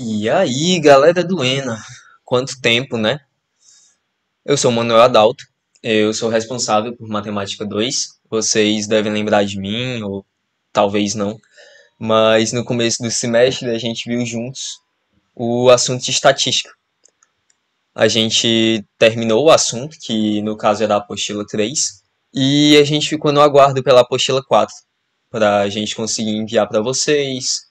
E aí, galera do ENA? Quanto tempo, né? Eu sou o Manuel Adalto, eu sou responsável por Matemática 2. Vocês devem lembrar de mim, ou talvez não, mas no começo do semestre a gente viu juntos o assunto de estatística. A gente terminou o assunto, que no caso era a apostila 3, e a gente ficou no aguardo pela apostila 4, para a gente conseguir enviar para vocês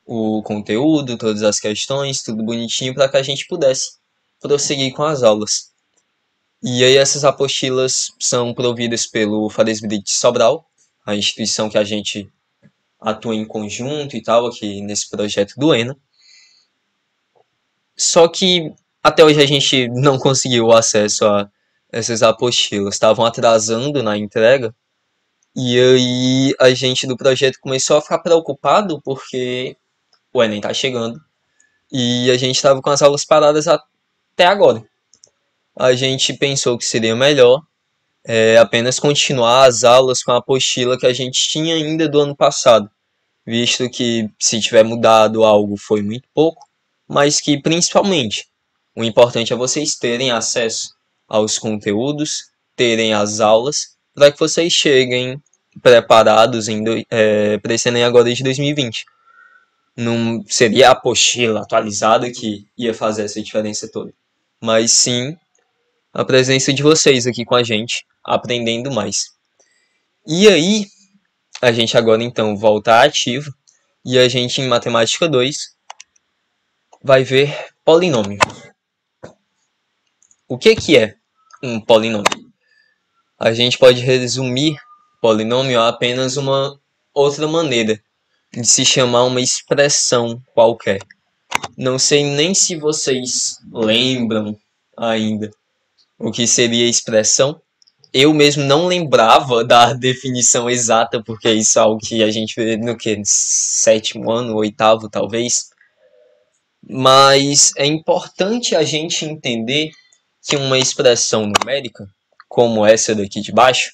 o conteúdo, todas as questões, tudo bonitinho para que a gente pudesse prosseguir com as aulas. E aí essas apostilas são providas pelo Fresbridge de Sobral, a instituição que a gente atua em conjunto e tal aqui nesse projeto do ENA. Só que até hoje a gente não conseguiu acesso a essas apostilas, estavam atrasando na entrega. E aí a gente do projeto começou a ficar preocupado porque o Enem tá chegando e a gente estava com as aulas paradas até agora. A gente pensou que seria melhor apenas continuar as aulas com a apostila que a gente tinha ainda do ano passado, visto que se tiver mudado algo foi muito pouco, mas que principalmente o importante é vocês terem acesso aos conteúdos, terem as aulas, para que vocês cheguem preparados para esse Enem agora de 2020. Não seria a apostila atualizada que ia fazer essa diferença toda, mas sim a presença de vocês aqui com a gente, aprendendo mais. E aí, a gente agora então volta à ativa e a gente em Matemática 2 vai ver polinômio. O que é um polinômio? A gente pode resumir polinômio a apenas uma outra maneira de se chamar uma expressão qualquer. Não sei nem se vocês lembram ainda o que seria expressão. Eu mesmo não lembrava da definição exata, porque isso é algo que a gente vê no que? Sétimo ano, oitavo talvez. Mas é importante a gente entender que uma expressão numérica, como essa daqui de baixo,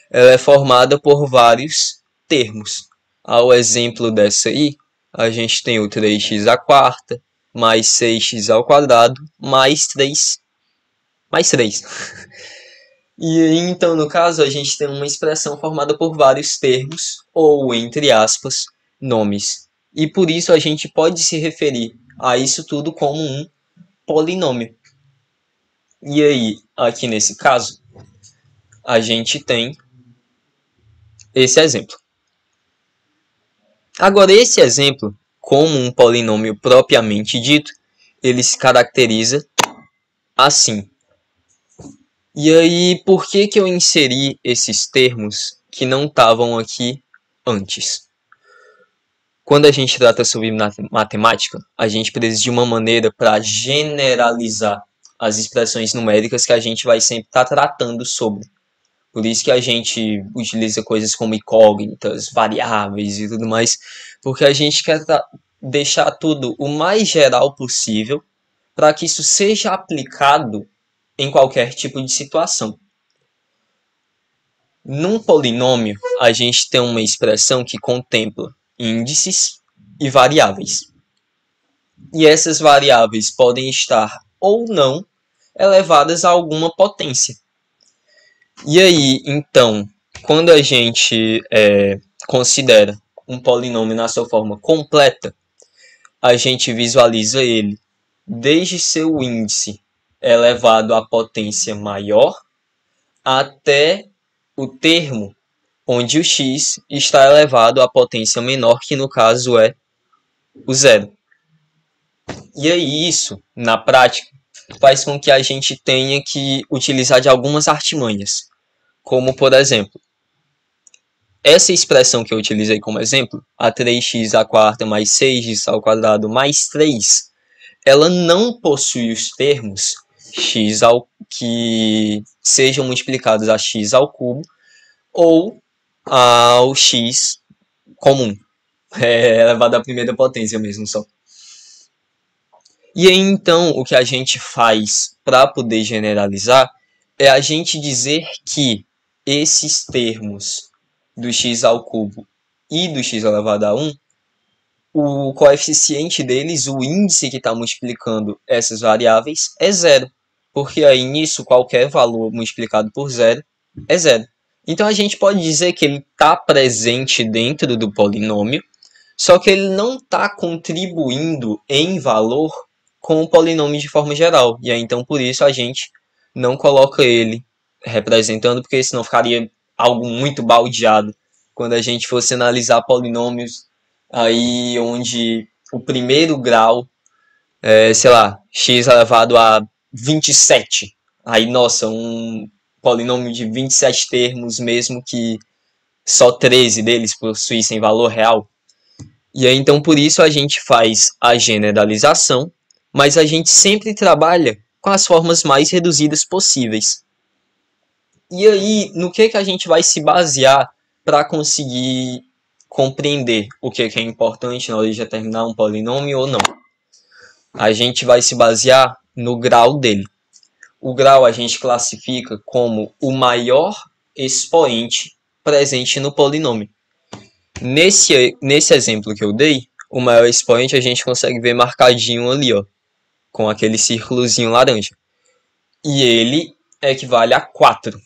ela é formada por vários termos. Ao exemplo dessa aí, a gente tem o 3x à quarta, mais 6x ao quadrado, mais 3, mais 3. E aí, então, no caso, a gente tem uma expressão formada por vários termos, ou, entre aspas, nomes. E por isso a gente pode se referir a isso tudo como um polinômio. E aí, aqui nesse caso, a gente tem esse exemplo. Agora, esse exemplo, como um polinômio propriamente dito, ele se caracteriza assim. E aí, por que que eu inseri esses termos que não estavam aqui antes? Quando a gente trata sobre matemática, a gente precisa de uma maneira para generalizar as expressões numéricas que a gente vai sempre estar tratando sobre. Por isso que a gente utiliza coisas como incógnitas, variáveis e tudo mais, porque a gente quer deixar tudo o mais geral possível para que isso seja aplicado em qualquer tipo de situação. Num polinômio, a gente tem uma expressão que contempla índices e variáveis. E essas variáveis podem estar ou não elevadas a alguma potência. E aí, então, quando a gente considera um polinômio na sua forma completa, a gente visualiza ele desde seu índice elevado à potência maior até o termo onde o x está elevado à potência menor, que no caso é o zero. E aí isso, na prática, faz com que a gente tenha que utilizar de algumas artimanhas, como por exemplo, essa expressão que eu utilizei como exemplo, a 3x à quarta mais 6x ao quadrado mais 3, ela não possui os termos x que sejam multiplicados a x ao cubo ou ao x comum, elevado à primeira potência mesmo só. E aí, então, o que a gente faz para poder generalizar é a gente dizer que esses termos do x ao cubo e do x elevado a 1, o coeficiente deles, o índice que está multiplicando essas variáveis, é zero. Porque aí nisso, qualquer valor multiplicado por zero é zero. Então a gente pode dizer que ele está presente dentro do polinômio, só que ele não está contribuindo em valor com o polinômio de forma geral. E aí então por isso a gente não coloca ele representando, porque senão ficaria algo muito baldeado quando a gente fosse analisar polinômios aí onde o primeiro grau é, sei lá, x elevado a 27. Aí, nossa, um polinômio de 27 termos, mesmo que só 13 deles possuíssem valor real. E aí, então, por isso a gente faz a generalização, mas a gente sempre trabalha com as formas mais reduzidas possíveis. E aí, no que a gente vai se basear para conseguir compreender o que é importante na hora de determinar um polinômio ou não? A gente vai se basear no grau dele. O grau a gente classifica como o maior expoente presente no polinômio. Nesse exemplo que eu dei, o maior expoente a gente consegue ver marcadinho ali, ó, com aquele círculozinho laranja. E ele equivale a 4.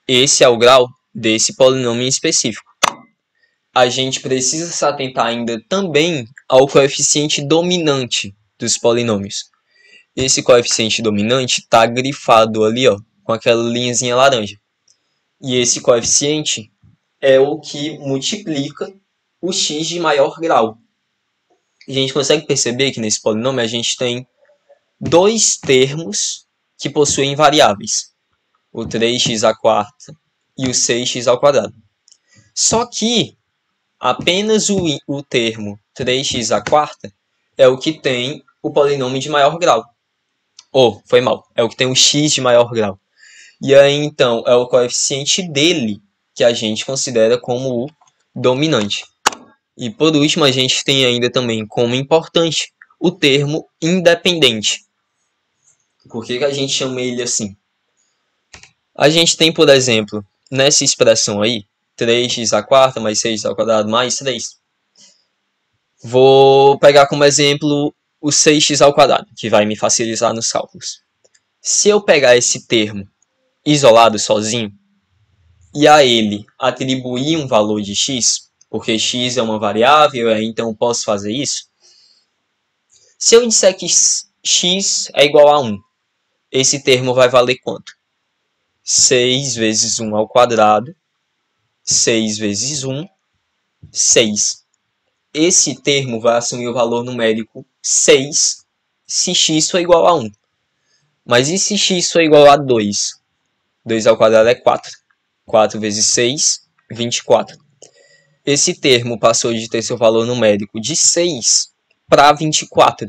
Esse é o grau desse polinômio em específico. A gente precisa se atentar ainda também ao coeficiente dominante dos polinômios. Esse coeficiente dominante está grifado ali, ó, com aquela linhazinha laranja. E esse coeficiente é o que multiplica o x de maior grau. E a gente consegue perceber que nesse polinômio a gente tem dois termos que possuem variáveis. O 3x à quarta e o 6x ao quadrado. Só que apenas o termo 3x à quarta é o que tem o polinômio de maior grau. Foi mal. É o que tem o x de maior grau. E aí, então, é o coeficiente dele que a gente considera como o dominante. E por último, a gente tem ainda também como importante o termo independente. Por que a gente chama ele assim? A gente tem, por exemplo, nessa expressão aí, 3x à quarta mais 6x ao quadrado mais 3. Vou pegar como exemplo o 6x ao quadrado, que vai me facilitar nos cálculos. Se eu pegar esse termo isolado sozinho e a ele atribuir um valor de x, porque x é uma variável, então eu posso fazer isso. Se eu disser que x é igual a 1, esse termo vai valer quanto? 6 vezes 1 ao quadrado, 6 vezes 1, 6. Esse termo vai assumir o valor numérico 6 se x for igual a 1. Mas e se x for igual a 2? 2 ao quadrado é 4. 4 vezes 6, 24. Esse termo passou de ter seu valor numérico de 6 para 24.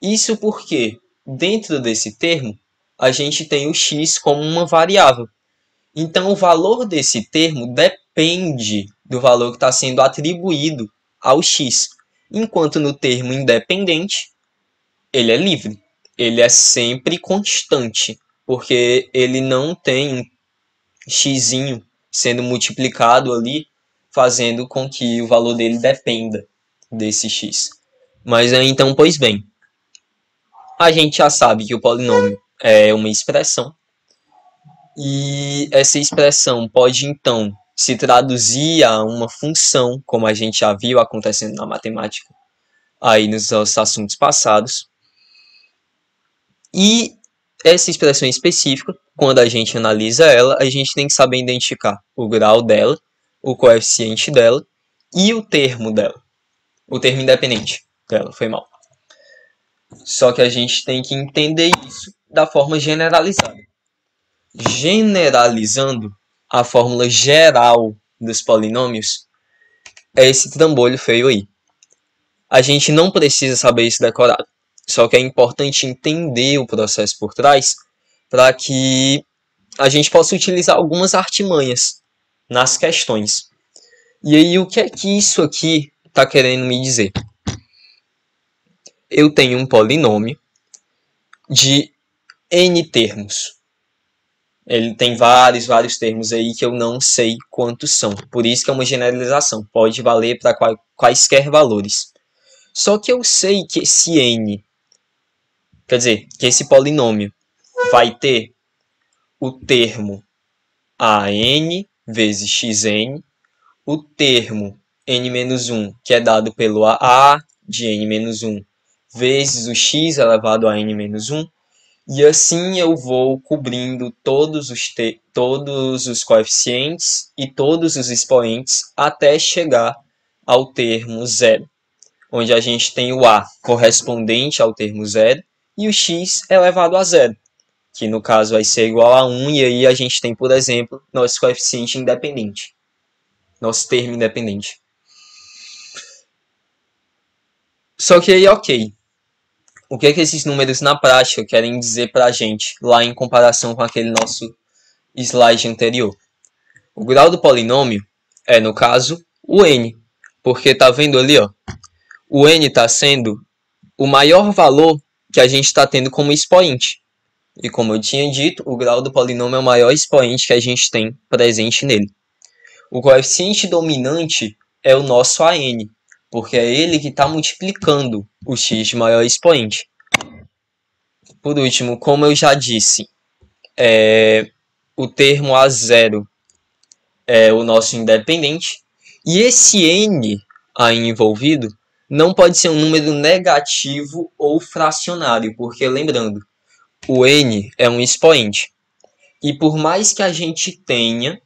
Isso porque, dentro desse termo, a gente tem o x como uma variável. Então, o valor desse termo depende do valor que está sendo atribuído ao x. Enquanto no termo independente, ele é livre. Ele é sempre constante, porque ele não tem um xzinho sendo multiplicado ali, fazendo com que o valor dele dependa desse x. Mas então, pois bem, a gente já sabe que o polinômio é uma expressão, e essa expressão pode então se traduzir a uma função, como a gente já viu acontecendo na matemática aí nos assuntos passados. E essa expressão específica, quando a gente analisa ela, a gente tem que saber identificar o grau dela, o coeficiente dela e o termo dela. O termo independente dela, foi mal. Só que a gente tem que entender isso da forma generalizada. Generalizando, a fórmula geral dos polinômios é esse trambolho feio aí. A gente não precisa saber isso decorado. Só que é importante entender o processo por trás para que a gente possa utilizar algumas artimanhas nas questões. E aí, o que é que isso aqui está querendo me dizer? Eu tenho um polinômio de n termos. Ele tem vários termos aí que eu não sei quantos são. Por isso que é uma generalização. Pode valer para quaisquer valores. Só que eu sei que esse n, quer dizer, que esse polinômio vai ter o termo an vezes xn, o termo n-1, que é dado pelo a de n-1, vezes o x elevado a n-1, e assim eu vou cobrindo todos os coeficientes e todos os expoentes até chegar ao termo zero, onde a gente tem o a correspondente ao termo zero e o x elevado a zero, que no caso vai ser igual a 1, e aí a gente tem, por exemplo, nosso coeficiente independente, nosso termo independente. Só que aí, ok, o que esses números na prática querem dizer para a gente, lá em comparação com aquele nosso slide anterior? O grau do polinômio é, no caso, o n, porque tá vendo ali, ó, o n está sendo o maior valor que a gente está tendo como expoente. E como eu tinha dito, o grau do polinômio é o maior expoente que a gente tem presente nele. O coeficiente dominante é o nosso an, porque é ele que está multiplicando o x de maior expoente. Por último, como eu já disse, o termo A0 é o nosso independente, e esse n aí envolvido não pode ser um número negativo ou fracionário, porque lembrando, o n é um expoente. E por mais que a gente tenha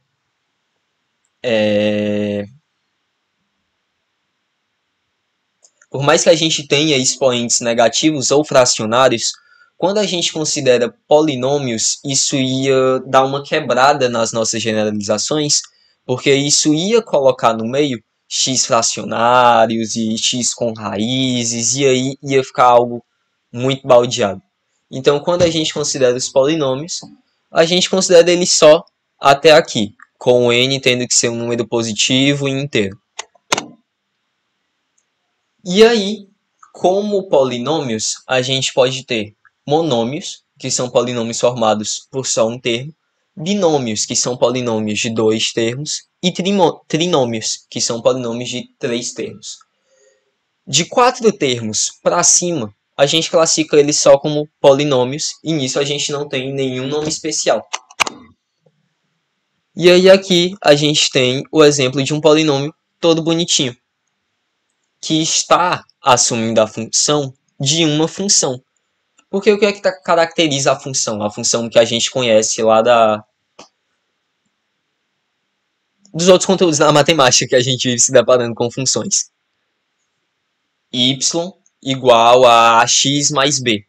expoentes negativos ou fracionários, quando a gente considera polinômios, isso ia dar uma quebrada nas nossas generalizações, porque isso ia colocar no meio x fracionários e x com raízes, e aí ia ficar algo muito baldeado. Então, quando a gente considera os polinômios, a gente considera eles só até aqui, com o n tendo que ser um número positivo e inteiro. E aí, como polinômios, a gente pode ter monômios, que são polinômios formados por só um termo, binômios, que são polinômios de 2 termos, e trinômios, que são polinômios de 3 termos. De 4 termos para cima, a gente classifica eles só como polinômios, e nisso a gente não tem nenhum nome especial. E aí aqui a gente tem o exemplo de um polinômio todo bonitinho, que está assumindo a função de uma função. Porque o que é que caracteriza a função? A função que a gente conhece lá dos outros conteúdos da matemática, que a gente vive se deparando com funções. Y igual a x mais b.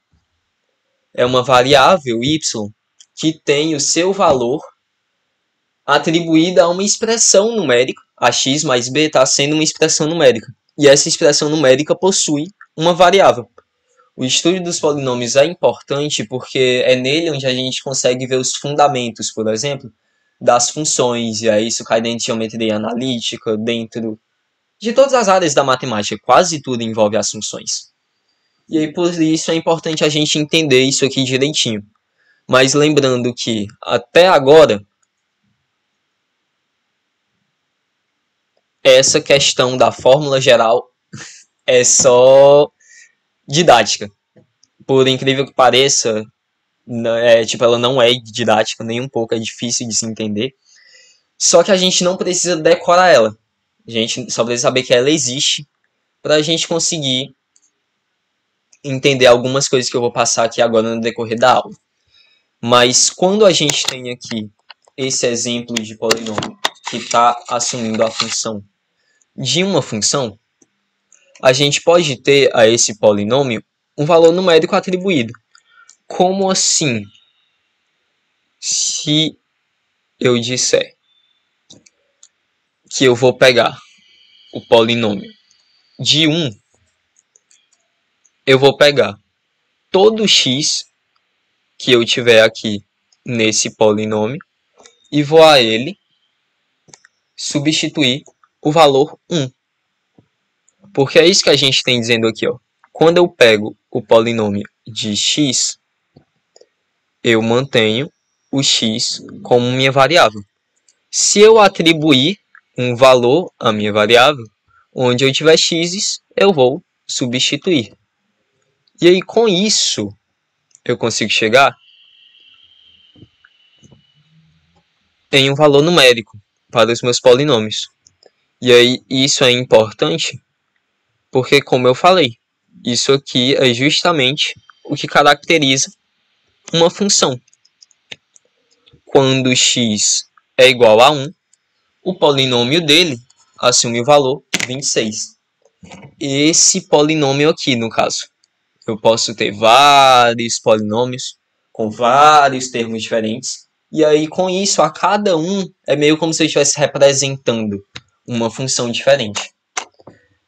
É uma variável y que tem o seu valor atribuída a uma expressão numérica. A x mais b está sendo uma expressão numérica. E essa expressão numérica possui uma variável. O estudo dos polinômios é importante porque é nele onde a gente consegue ver os fundamentos, por exemplo, das funções, e aí isso cai dentro de geometria analítica, dentro de todas as áreas da matemática, quase tudo envolve as funções. E aí por isso é importante a gente entender isso aqui direitinho. Mas lembrando que até agora, essa questão da fórmula geral é só didática. Por incrível que pareça, ela não é didática nem um pouco, é difícil de se entender. Só que a gente não precisa decorar ela. A gente só precisa saber que ela existe para a gente conseguir entender algumas coisas que eu vou passar aqui agora no decorrer da aula. Mas quando a gente tem aqui esse exemplo de polinômio que está assumindo a função de uma função, a gente pode ter a esse polinômio um valor numérico atribuído. Como assim? Se eu disser que eu vou pegar o polinômio de 1, eu vou pegar todo x que eu tiver aqui nesse polinômio e vou a ele substituir o valor 1. Porque é isso que a gente tem dizendo aqui, ó. Quando eu pego o polinômio de x, eu mantenho o x como minha variável. Se eu atribuir um valor à minha variável, onde eu tiver x, eu vou substituir. E aí, com isso, eu consigo chegar em um valor numérico para os meus polinômios. E aí, isso é importante porque, como eu falei, isso aqui é justamente o que caracteriza uma função. Quando x é igual a 1, o polinômio dele assume o valor 26. Esse polinômio aqui, no caso. Eu posso ter vários polinômios com vários termos diferentes. E aí, com isso, a cada um é meio como se eu estivesse representando uma função diferente.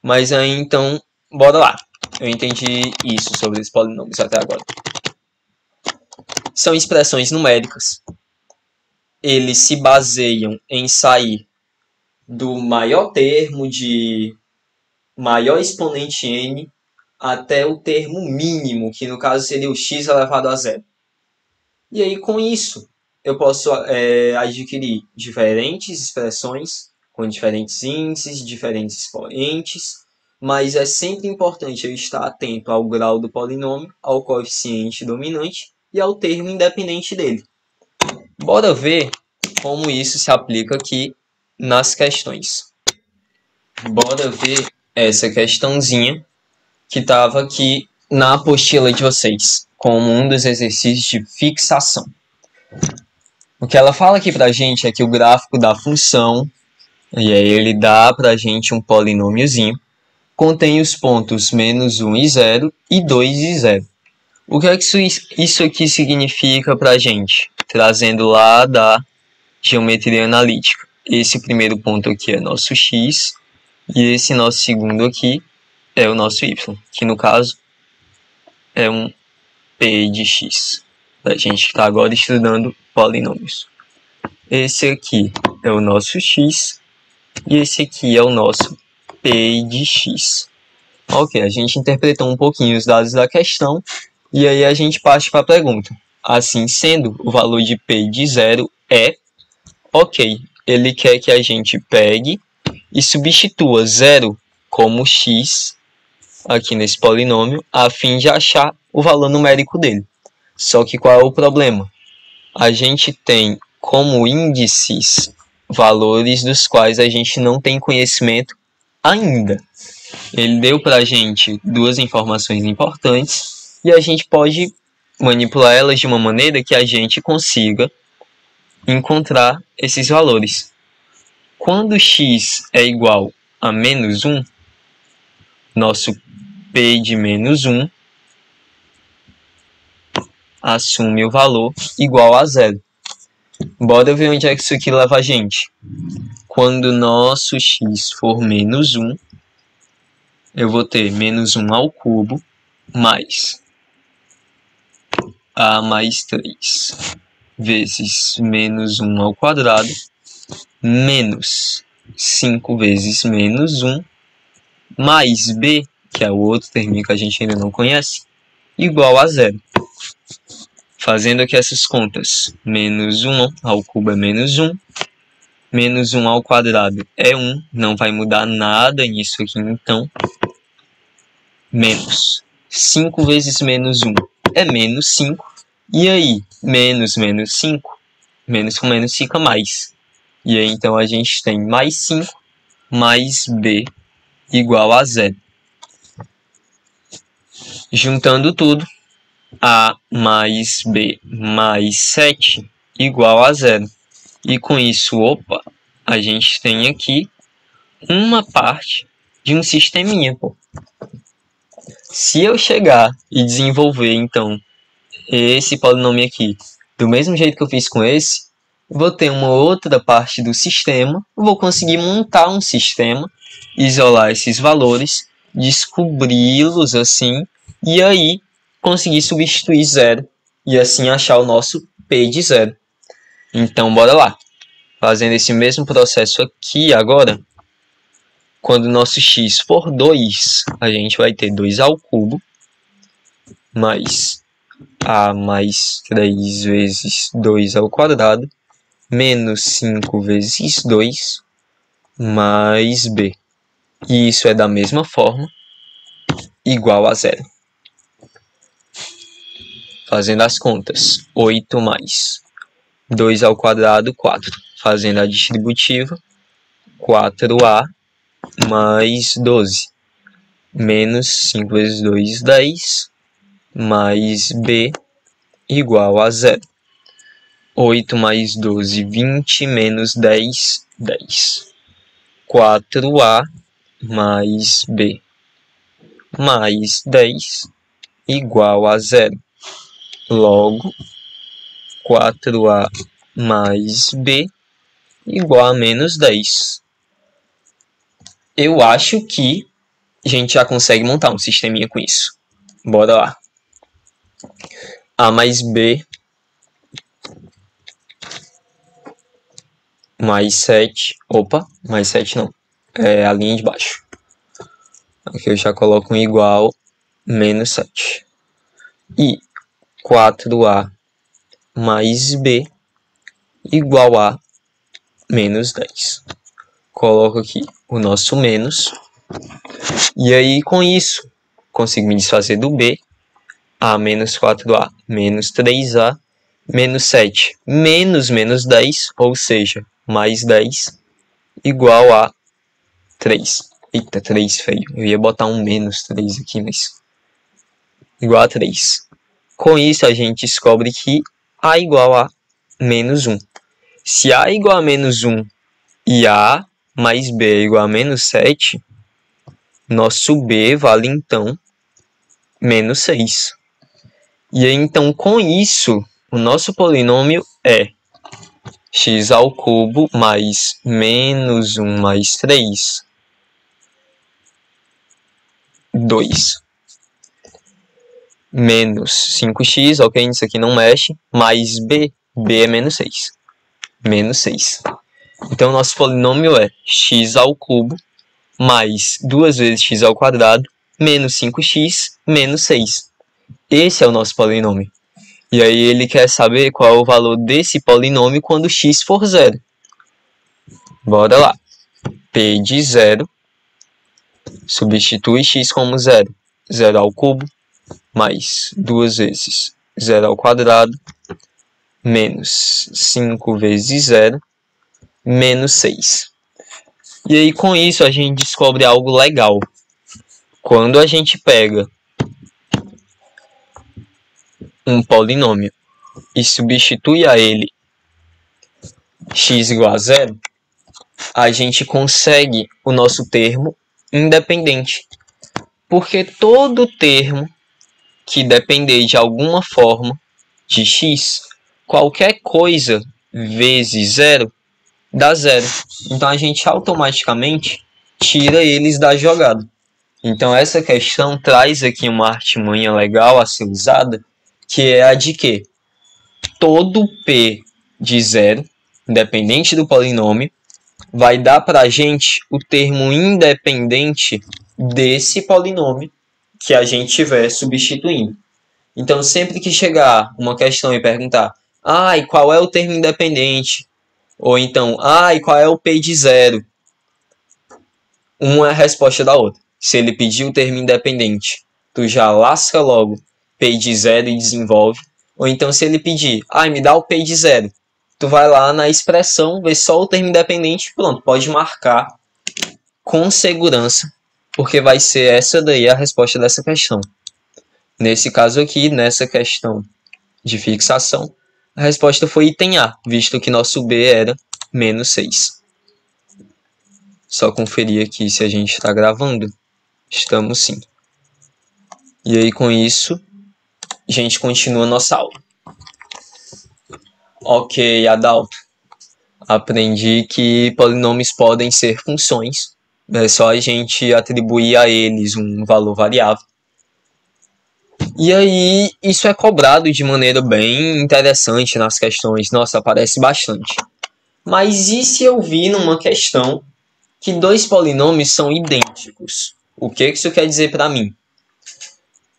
Mas aí, então, bora lá. Eu entendi isso sobre os polinômios até agora. São expressões numéricas. Eles se baseiam em sair do maior termo de maior exponente n até o termo mínimo, que no caso seria o x elevado a zero. E aí, com isso, eu posso adquirir diferentes expressões com diferentes índices, diferentes expoentes, mas é sempre importante eu estar atento ao grau do polinômio, ao coeficiente dominante e ao termo independente dele. Bora ver como isso se aplica aqui nas questões. Bora ver essa questãozinha que estava aqui na apostila de vocês, como um dos exercícios de fixação. O que ela fala aqui pra gente é que o gráfico da função, e aí ele dá pra gente um polinômiozinho, contém os pontos menos 1 e 0 e 2 e 0. O que é que isso aqui significa pra gente? Trazendo lá da geometria analítica. Esse primeiro ponto aqui é nosso x, e esse nosso segundo aqui é o nosso y, que no caso é um p de x. A gente está agora estudando polinômios. Esse aqui é o nosso x e esse aqui é o nosso p de x. Ok, a gente interpretou um pouquinho os dados da questão e aí a gente parte para a pergunta. Assim sendo, o valor de p de 0 é... Ok, ele quer que a gente pegue e substitua 0 como x aqui nesse polinômio, a fim de achar o valor numérico dele. Só que qual é o problema? A gente tem como índices valores dos quais a gente não tem conhecimento ainda. Ele deu para a gente duas informações importantes e a gente pode manipular elas de uma maneira que a gente consiga encontrar esses valores. Quando x é igual a menos 1, nosso p de menos 1 assume o valor igual a 0. Bora ver onde é que isso aqui leva a gente. Quando nosso x for menos 1, eu vou ter menos 1 ao cubo mais a mais 3 vezes menos 1 ao quadrado menos 5 vezes menos 1 mais b, que é o outro termo que a gente ainda não conhece, igual a 0. Fazendo aqui essas contas, menos 1 ao cubo é menos 1, menos 1 ao quadrado é 1, não vai mudar nada nisso aqui então, menos 5 vezes menos 1 é menos 5, e aí, menos 5, menos com menos fica mais. E aí então a gente tem mais 5 mais b igual a 0. Juntando tudo, a mais b mais 7 igual a 0. E com isso, opa, a gente tem aqui uma parte de um sisteminha, pô. Se eu chegar e desenvolver, então, esse polinômio aqui, do mesmo jeito que eu fiz com esse, vou ter uma outra parte do sistema, vou conseguir montar um sistema, isolar esses valores, descobri-los assim, e aí conseguir substituir 0 e assim achar o nosso p de 0. Então, bora lá. Fazendo esse mesmo processo aqui agora, quando o nosso x for 2, a gente vai ter 2 ao cubo, mais a mais 3 vezes 2 ao quadrado, menos 5 vezes 2, mais b. E isso é da mesma forma igual a zero. Fazendo as contas, 8 mais 2 ao quadrado, 4. Fazendo a distributiva, 4a mais 12. Menos 5 vezes 2, 10. Mais b igual a zero. 8 mais 12, 20. Menos 10, 10. 4a mais b mais 10 igual a zero. Logo, 4a mais b igual a menos 10. Eu acho que a gente já consegue montar um sisteminha com isso. Bora lá. A mais b mais 7. Opa, mais 7 não. É a linha de baixo. Aqui eu já coloco um igual menos 7. E 4a mais b igual a menos 10. Coloco aqui o nosso menos. E aí, com isso, consigo me desfazer do b. A menos 4a menos 3a menos 7 menos 10, ou seja, mais 10, igual a 3. Eita, 3 feio. Eu ia botar um menos 3 aqui, mas igual a 3. Com isso, a gente descobre que a igual a menos 1. Se a igual a menos 1 e a mais b é igual a menos 7, nosso b vale, então, menos 6. E aí, então, com isso, o nosso polinômio é x ao cubo mais menos 1 mais 3, 2. Menos 5x, ok, isso aqui não mexe, mais b é menos 6. Menos 6. Então, nosso polinômio é x ao cubo mais 2 vezes x ao quadrado menos 5x menos 6. Esse é o nosso polinômio. E aí ele quer saber qual é o valor desse polinômio quando x for zero. Bora lá. P de zero. Substitui x como zero. 0 ao cubo mais 2 vezes 0 ao quadrado menos 5 vezes 0 menos 6. E aí com isso a gente descobre algo legal. Quando a gente pega um polinômio e substitui a ele x igual a zero, a gente consegue o nosso termo independente. Porque todo termo que depender de alguma forma de x, qualquer coisa vezes zero, dá zero. Então a gente automaticamente tira eles da jogada. Então essa questão traz aqui uma artimanha legal a ser usada, que é a de que todo p de zero, independente do polinômio, vai dar para a gente o termo independente desse polinômio que a gente estiver substituindo. Então, sempre que chegar uma questão e perguntar, e qual é o termo independente? Ou então, e qual é o p de zero? Uma é a resposta da outra. Se ele pedir o termo independente, tu já lasca logo p de zero e desenvolve. Ou então, se ele pedir, me dá o p de zero, tu vai lá na expressão, vê só o termo independente, pronto, pode marcar com segurança, porque vai ser essa daí a resposta dessa questão. Nesse caso aqui, nessa questão de fixação, a resposta foi item A, visto que nosso B era menos 6. Só conferir aqui se a gente está gravando. Estamos sim. E aí, com isso, a gente continua a nossa aula. Ok, Adalto. Aprendi que polinômios podem ser funções. É só a gente atribuir a eles um valor variável. E aí, isso é cobrado de maneira bem interessante nas questões. Nossa, aparece bastante. Mas e se eu vir numa questão que dois polinômios são idênticos? O que isso quer dizer para mim?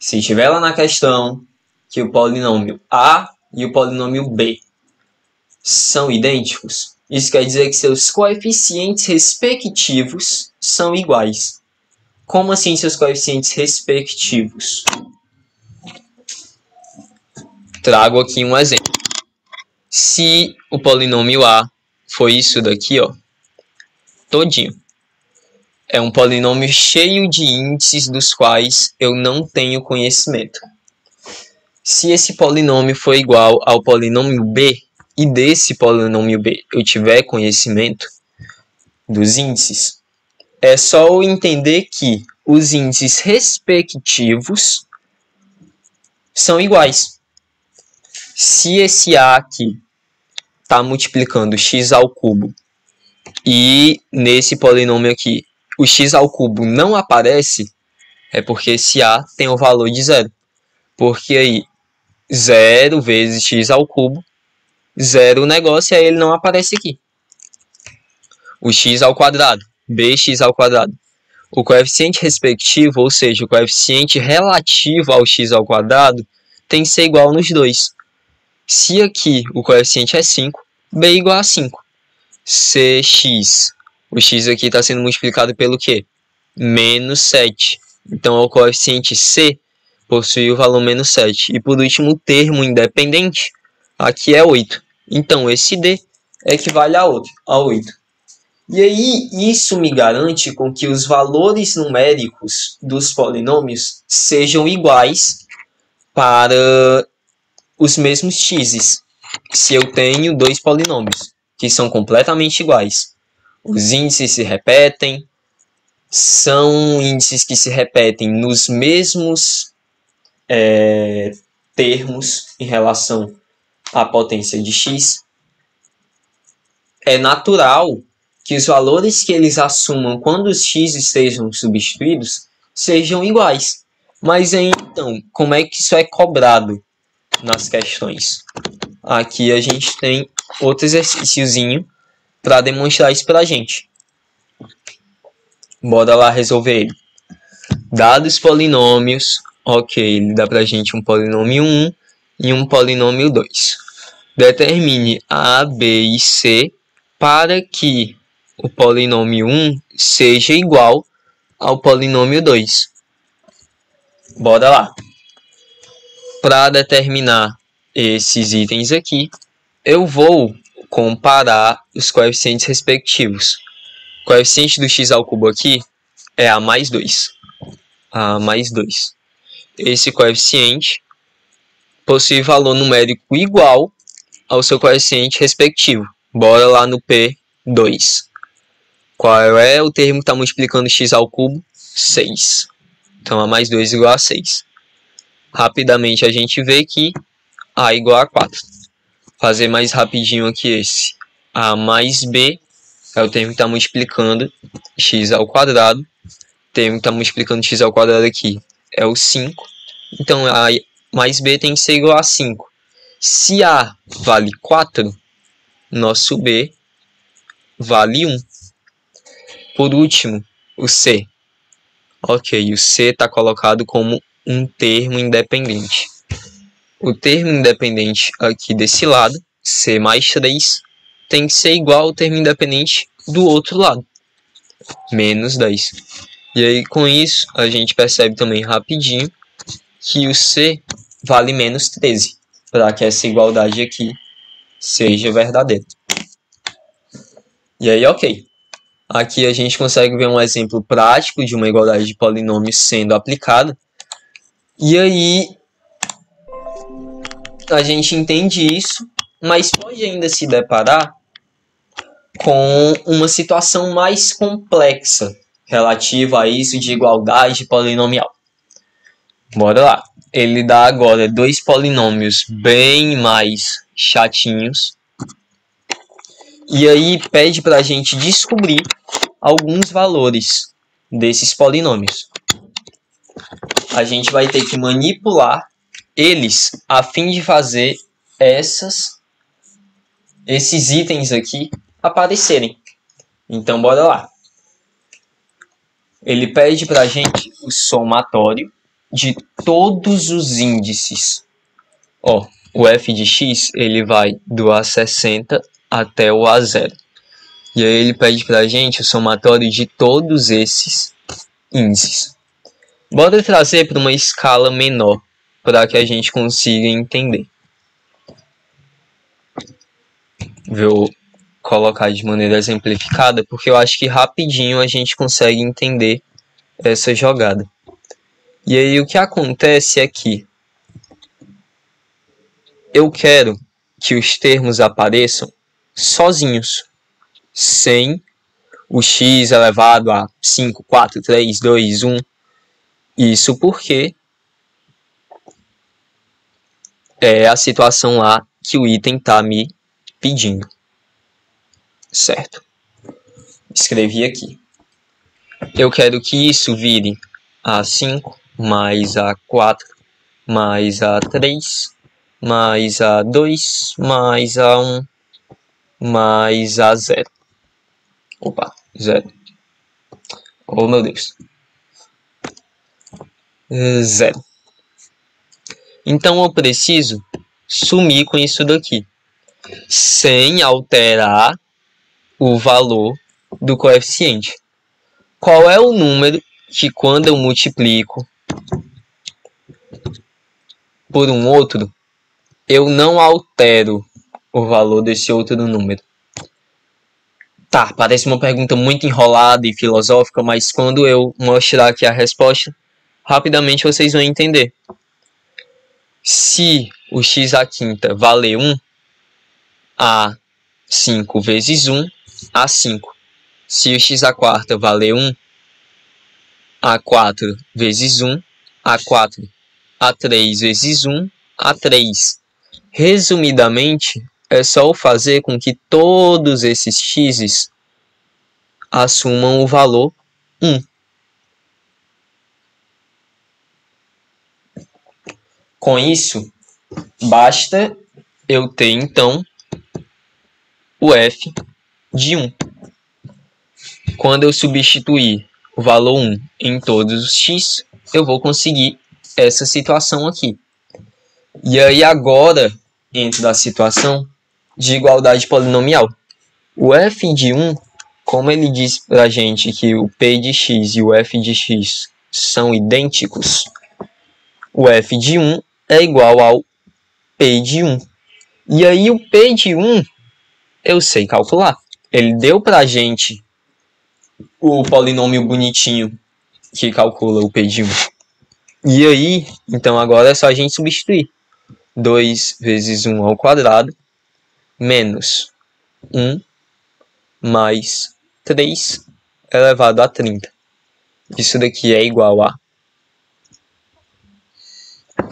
Se estiver lá na questão que o polinômio A e o polinômio B são idênticos, isso quer dizer que seus coeficientes respectivos são iguais. Como assim seus coeficientes respectivos? Trago aqui um exemplo. Se o polinômio A foi isso daqui, ó, todinho, é um polinômio cheio de índices dos quais eu não tenho conhecimento. Se esse polinômio for igual ao polinômio B, e desse polinômio B eu tiver conhecimento dos índices, é só eu entender que os índices respectivos são iguais. Se esse A aqui está multiplicando x ao cubo e nesse polinômio aqui o x ao cubo não aparece, é porque esse A tem o valor de zero. Porque aí 0 vezes x ao cubo, 0 o negócio, e aí ele não aparece aqui. O x ao quadrado, bx ao quadrado. O coeficiente respectivo, ou seja, o coeficiente relativo ao x ao quadrado, tem que ser igual nos dois. Se aqui o coeficiente é 5, b igual a 5. Cx, o x aqui está sendo multiplicado pelo quê? Menos 7. Então, o coeficiente c possui o valor menos 7. E por último, o termo independente, aqui é 8. Então, esse d equivale a 8. E aí, isso me garante com que os valores numéricos dos polinômios sejam iguais para os mesmos x's. Se eu tenho dois polinômios que são completamente iguais, os índices se repetem, são índices que se repetem nos mesmos termos em relação à potência de x, é natural que os valores que eles assumam quando os x estejam substituídos sejam iguais. Mas aí, então, como é que isso é cobrado nas questões? Aqui a gente tem outro exercíciozinho para demonstrar isso para a gente. Bora lá resolver ele. Dados polinômios, ok, ele dá para a gente um polinômio 1 e um polinômio 2. Determine A, B e C para que o polinômio 1 seja igual ao polinômio 2. Bora lá. Para determinar esses itens aqui, eu vou comparar os coeficientes respectivos. O coeficiente do x ao cubo aqui é A mais 2. A mais 2. Esse coeficiente possui valor numérico igual ao seu coeficiente respectivo. Bora lá no P2. Qual é o termo que está multiplicando x ao cubo? 6. Então, A mais 2 igual a 6. Rapidamente a gente vê que A igual a 4. Fazer mais rapidinho aqui esse. A mais B é o termo que está multiplicando x ao quadrado. O termo que está multiplicando x ao quadrado aqui é o 5. Então, A mais B tem que ser igual a 5. Se A vale 4, nosso B vale 1. Por último, o C. Ok, o C está colocado como um termo independente. O termo independente aqui desse lado, C mais 3, tem que ser igual ao termo independente do outro lado, menos 10. E aí, com isso, a gente percebe também rapidinho que o C vale menos 13, para que essa igualdade aqui seja verdadeira. E aí, ok. Aqui a gente consegue ver um exemplo prático de uma igualdade de polinômios sendo aplicada. E aí, a gente entende isso, mas pode ainda se deparar com uma situação mais complexa relativa a isso de igualdade polinomial. Bora lá. Ele dá agora dois polinômios bem mais chatinhos. E aí pede para a gente descobrir alguns valores desses polinômios. A gente vai ter que manipular eles a fim de fazer esses itens aqui aparecerem. Então, bora lá. Ele pede para a gente o somatório de todos os índices. Ó, o f de x ele vai do A60 até o A0. E aí ele pede para a gente o somatório de todos esses índices. Bora trazer para uma escala menor, para que a gente consiga entender. Vou colocar de maneira exemplificada, porque eu acho que rapidinho a gente consegue entender essa jogada. E aí o que acontece é que eu quero que os termos apareçam sozinhos, sem o x elevado a 5, 4, 3, 2, 1. Isso porque é a situação lá que o item está me pedindo. Certo? Escrevi aqui. Eu quero que isso vire A5 mais A4 mais A3 mais A2 mais A1 mais A0. Opa, 0. Oh, meu Deus. 0. Então eu preciso sumir com isso daqui, sem alterar o valor do coeficiente. Qual é o número que, quando eu multiplico por um outro, eu não altero o valor desse outro número? Tá, parece uma pergunta muito enrolada e filosófica, mas quando eu mostrar aqui a resposta, rapidamente vocês vão entender. Se o x à quinta valer 1, A5 vezes 1, A5. Se o x à quarta valer 1, A4 vezes 1, A4. A3 vezes 1, A3. Resumidamente, é só eu fazer com que todos esses x's assumam o valor 1. Com isso, basta eu ter, então, o f de 1. Quando eu substituir o valor 1 em todos os x, eu vou conseguir essa situação aqui. E aí agora entro na situação de igualdade polinomial. O f de 1, como ele diz pra gente que o p de x e o f de x são idênticos, o f de 1 é igual ao p de 1. E aí o p de 1 eu sei calcular. Ele deu pra gente o polinômio bonitinho que calcula o p de 1. E aí, então agora é só a gente substituir. 2 vezes 1 ao quadrado menos 1 mais 3 elevado a 30. Isso daqui é igual a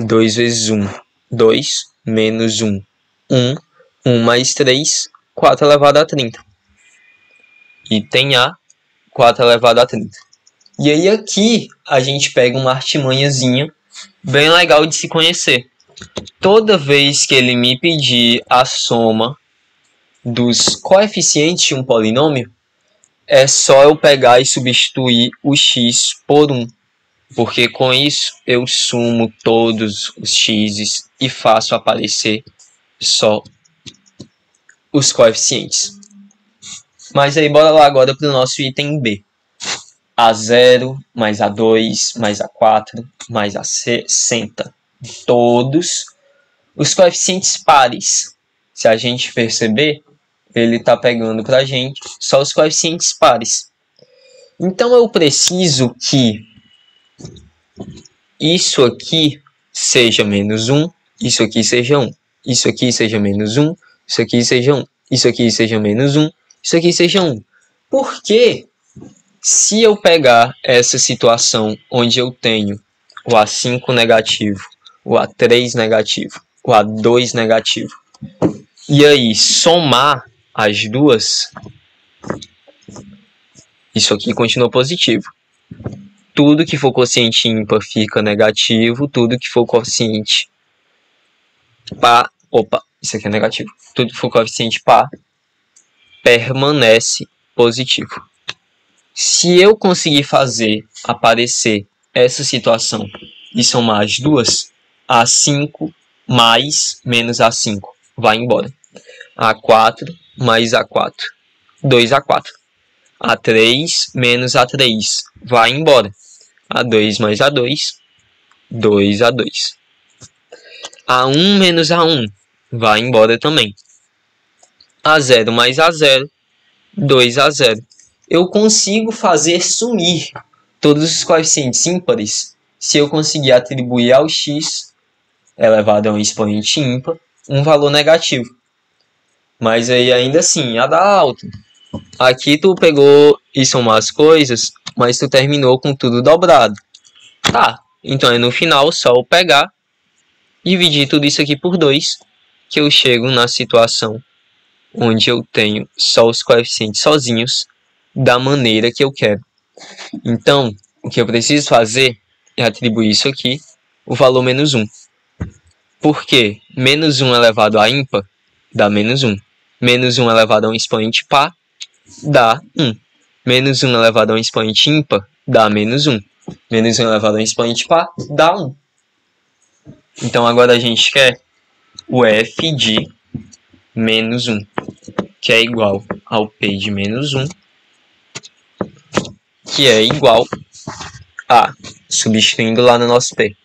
2 vezes 1, 2, menos 1, 1, 1 mais 3, 4 elevado a 30. E tem A, 4 elevado a 30. E aí aqui a gente pega uma artimanhazinha bem legal de se conhecer. Toda vez que ele me pedir a soma dos coeficientes de um polinômio, é só eu pegar e substituir o x por 1. Porque com isso eu sumo todos os x's e faço aparecer só os coeficientes. Mas aí bora lá agora para o nosso item B. A0 mais A2 mais A4 mais A60. Todos os coeficientes pares. Se a gente perceber, ele está pegando para a gente só os coeficientes pares. Então eu preciso que isso aqui seja menos 1, isso aqui seja 1, isso aqui seja menos 1, isso aqui seja 1, isso aqui seja menos 1, isso aqui seja 1. Porque se eu pegar essa situação onde eu tenho o A5 negativo, o A3 negativo, o A2 negativo, e aí somar as duas, isso aqui continua positivo. Tudo que for quociente ímpar fica negativo, tudo que for quociente par, isso aqui é negativo. Tudo que for coeficiente par permanece positivo. Se eu conseguir fazer aparecer essa situação e somar as duas, A5 mais menos A5 vai embora. A4 mais A4, 2A4. A3 menos A3 vai embora. A2 mais A2, 2A2. A1 menos A1 vai embora também. A0 mais A0, 2A0. Eu consigo fazer sumir todos os coeficientes ímpares se eu conseguir atribuir ao x elevado a um expoente ímpar um valor negativo. Mas aí ainda assim, ia dar alto. Aqui tu pegou e somou as coisas, mas tu terminou com tudo dobrado. Tá, então é no final só eu pegar, dividir tudo isso aqui por 2, que eu chego na situação onde eu tenho só os coeficientes sozinhos da maneira que eu quero. Então, o que eu preciso fazer é atribuir isso aqui, o valor menos 1. Porque menos 1 elevado a ímpar dá menos 1. Menos 1 elevado a um expoente par dá 1. Menos 1 elevado a um expoente ímpar dá menos 1. Menos 1 elevado a um expoente par dá 1. Então agora a gente quer o f de menos 1, que é igual ao p de menos 1, que é igual a, substituindo lá no nosso p,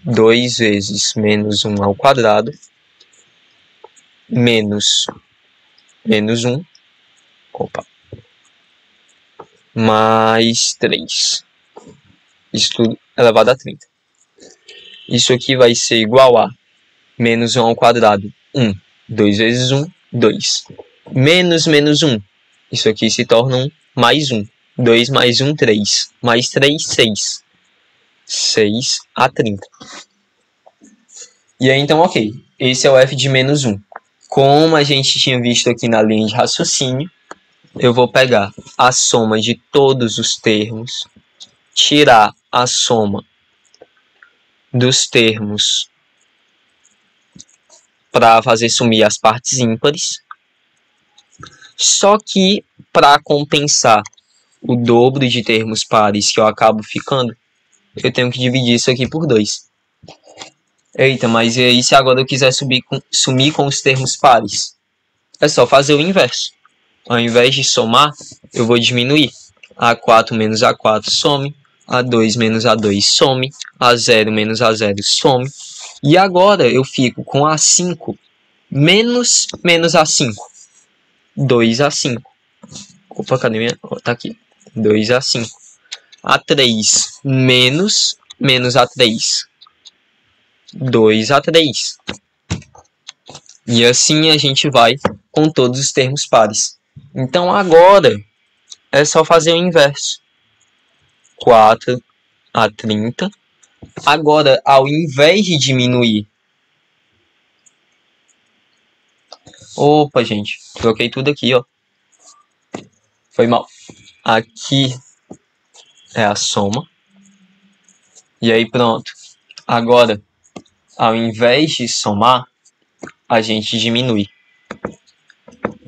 2 vezes menos 1 ao quadrado, menos 1, mais 3. Isso tudo elevado a 30. Isso aqui vai ser igual a menos 1 ao quadrado, 1. 2 vezes 1, 2. Menos 1. Isso aqui se torna 1 mais 1. 2 mais 1, 3. Mais 3, 6. 6 a 30. E aí, então, ok. Esse é o f de menos 1. Como a gente tinha visto aqui na linha de raciocínio, eu vou pegar a soma de todos os termos, tirar a soma dos termos para fazer sumir as partes ímpares. Só que, para compensar o dobro de termos pares que eu acabo ficando, eu tenho que dividir isso aqui por 2. Eita, mas e aí se agora eu quiser sumir com os termos pares? É só fazer o inverso. Ao invés de somar, eu vou diminuir. A4 menos A4 some. A2 menos A2 some. A0 menos A0 some. E agora eu fico com A5 menos A5. 2A5. Opa, cadê minha? Oh, tá aqui. 2A5. A3 menos A3. 2A3. E assim a gente vai com todos os termos pares. Então agora é só fazer o inverso. 4A30. Agora, ao invés de diminuir... Opa, gente. Troquei tudo aqui, ó. Foi mal. Aqui é a soma. E aí, pronto. Agora, ao invés de somar, a gente diminui.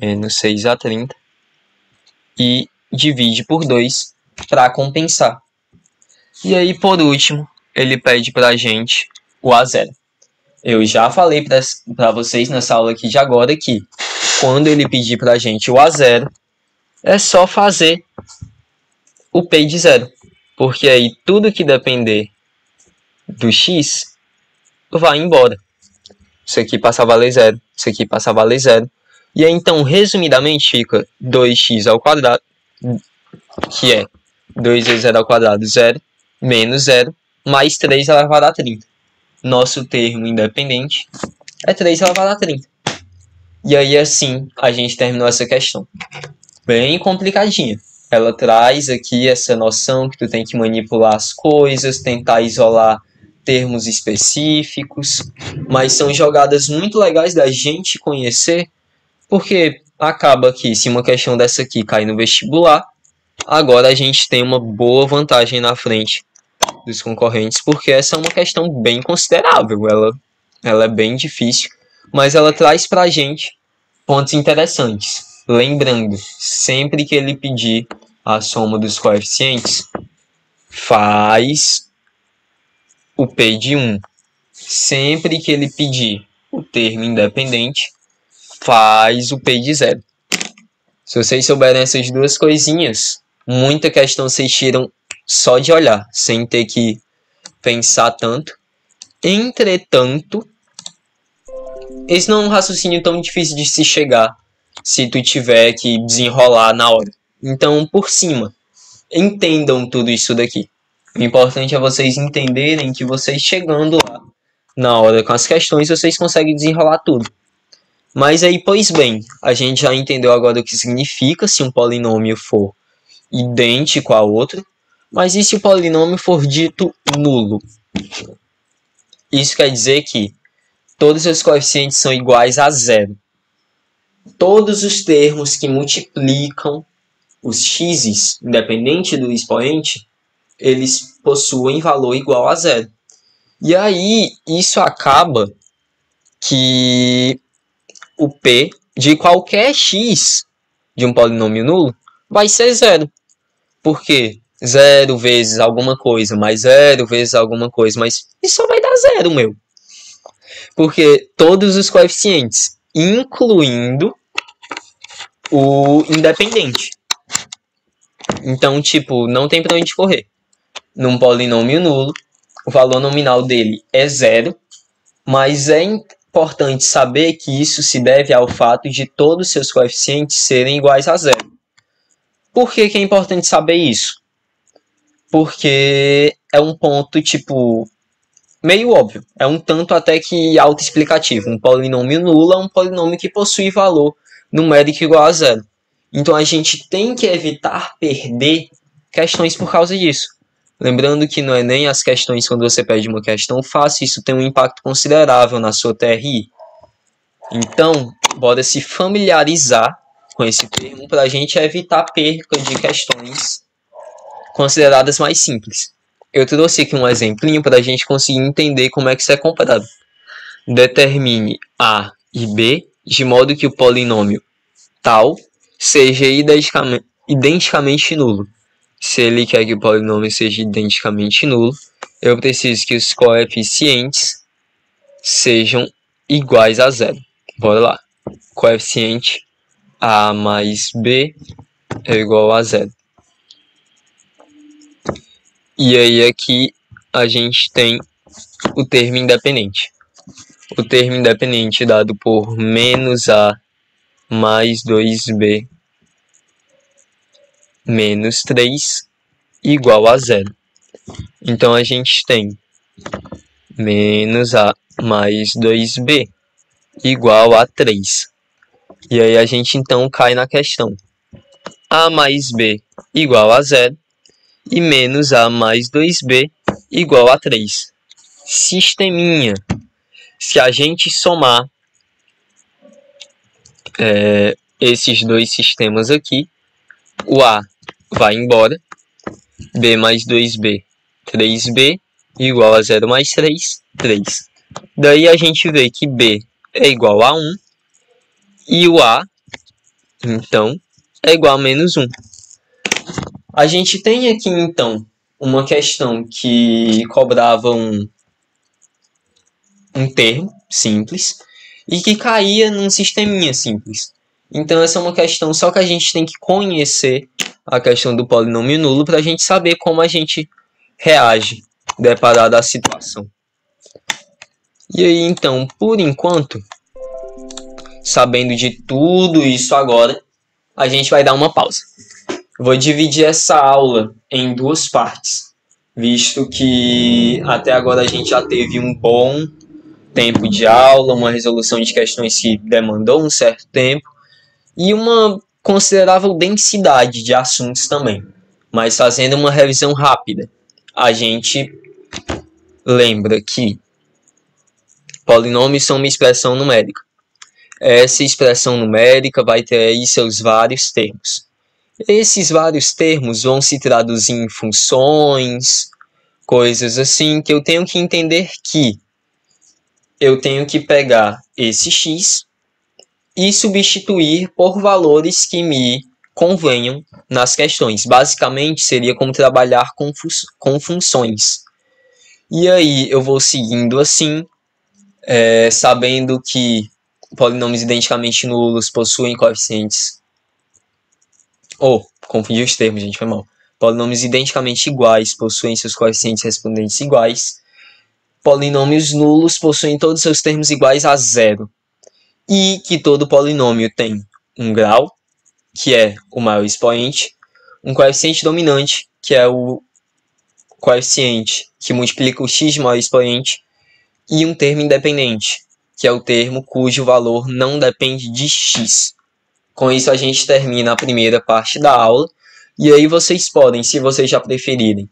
Menos 6A30. E divide por 2 para compensar. E aí, por último, ele pede para a gente o A0. Eu já falei para vocês nessa aula aqui de agora que quando ele pedir para a gente o A0, é só fazer o P de 0. Porque aí tudo que depender do x vai embora. Isso aqui passa a valer 0, isso aqui passa a valer 0. E aí, então, resumidamente, fica 2x ao quadrado, que é 2 vezes 0 ao quadrado, 0, menos 0, mais 3 elevado a 30. Nosso termo independente é 3 elevado a 30. E aí, assim, a gente terminou essa questão. Bem complicadinha. Ela traz aqui essa noção que tu tem que manipular as coisas, tentar isolar termos específicos, mas são jogadas muito legais da gente conhecer, porque acaba que se uma questão dessa aqui cair no vestibular, agora a gente tem uma boa vantagem na frente dos concorrentes, porque essa é uma questão bem considerável, ela é bem difícil, mas ela traz pra gente pontos interessantes. Lembrando, sempre que ele pedir a soma dos coeficientes, faz o P de 1. Sempre que ele pedir o termo independente, faz o P de 0. Se vocês souberem essas duas coisinhas, muita questão vocês tiram só de olhar, sem ter que pensar tanto. Entretanto, esse não é um raciocínio tão difícil de se chegar se tu tiver que desenrolar na hora. Então, por cima, entendam tudo isso daqui. O importante é vocês entenderem que vocês chegando lá na hora com as questões, vocês conseguem desenrolar tudo. Mas aí, pois bem, a gente já entendeu agora o que significa se um polinômio for idêntico a outro. Mas e se o polinômio for dito nulo? Isso quer dizer que todos os coeficientes são iguais a zero. Todos os termos que multiplicam os x's, independente do expoente, eles possuem valor igual a zero. E aí, isso acaba que o p de qualquer x de um polinômio nulo vai ser zero. Por quê? 0 vezes alguma coisa, mais 0 vezes alguma coisa, mas isso só vai dar zero, meu. Porque todos os coeficientes, incluindo o independente. Então, tipo, não tem pra onde correr. Num polinômio nulo, o valor nominal dele é zero, mas é importante saber que isso se deve ao fato de todos os seus coeficientes serem iguais a zero. Por que é importante saber isso? Porque é um ponto, tipo, meio óbvio. É um tanto até que autoexplicativo. Um polinômio nulo é um polinômio que possui valor numérico igual a zero. Então a gente tem que evitar perder questões por causa disso. Lembrando que no Enem as questões, quando você pede uma questão fácil, isso tem um impacto considerável na sua TRI. Então, bora se familiarizar com esse termo para a gente evitar perca de questões consideradas mais simples. Eu trouxe aqui um exemplinho para a gente conseguir entender como é que isso é comparado. Determine A e B de modo que o polinômio tal seja identicamente nulo. Se ele quer que o polinômio seja identicamente nulo, eu preciso que os coeficientes sejam iguais a zero. Bora lá. Coeficiente A mais B é igual a zero. E aí aqui a gente tem o termo independente. O termo independente dado por menos A mais 2B menos 3 igual a zero. Então a gente tem menos A mais 2B igual a 3. E aí a gente então cai na questão. A mais B igual a zero e menos A mais 2B igual a 3. Sisteminha. Se a gente somar esses dois sistemas aqui, o A vai embora, B mais 2B, 3B, igual a 0 mais 3, 3. Daí a gente vê que B é igual a 1 e o A, então, é igual a menos 1. A gente tem aqui, então, uma questão que cobrava um termo simples e que caía num sisteminha simples. Então essa é uma questão só que a gente tem que conhecer a questão do polinômio nulo para a gente saber como a gente reage deparado à situação. E aí então, por enquanto, sabendo de tudo isso agora, a gente vai dar uma pausa. Vou dividir essa aula em duas partes, visto que até agora a gente já teve um bom tempo de aula, uma resolução de questões que demandou um certo tempo e uma considerável densidade de assuntos também. Mas fazendo uma revisão rápida, a gente lembra que polinômios são uma expressão numérica. Essa expressão numérica vai ter aí seus vários termos. Esses vários termos vão se traduzir em funções, coisas assim, que eu tenho que entender que eu tenho que pegar esse x e substituir por valores que me convenham nas questões. Basicamente, seria como trabalhar com funções. E aí, eu vou seguindo assim, sabendo que polinômios identicamente nulos possuem coeficientes... confundi os termos, gente, foi mal. Polinômios identicamente iguais possuem seus coeficientes respondentes iguais. Polinômios nulos possuem todos seus termos iguais a zero. E que todo polinômio tem um grau, que é o maior expoente, um coeficiente dominante, que é o coeficiente que multiplica o x de maior expoente, e um termo independente, que é o termo cujo valor não depende de x. Com isso a gente termina a primeira parte da aula, e aí vocês podem, se vocês já preferirem,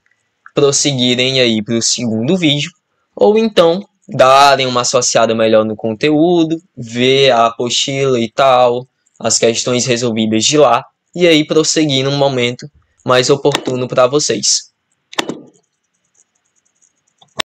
prosseguirem aí para o segundo vídeo, ou então darem uma associada melhor no conteúdo, ver a apostila e tal, as questões resolvidas de lá, e aí prosseguir num momento mais oportuno para vocês.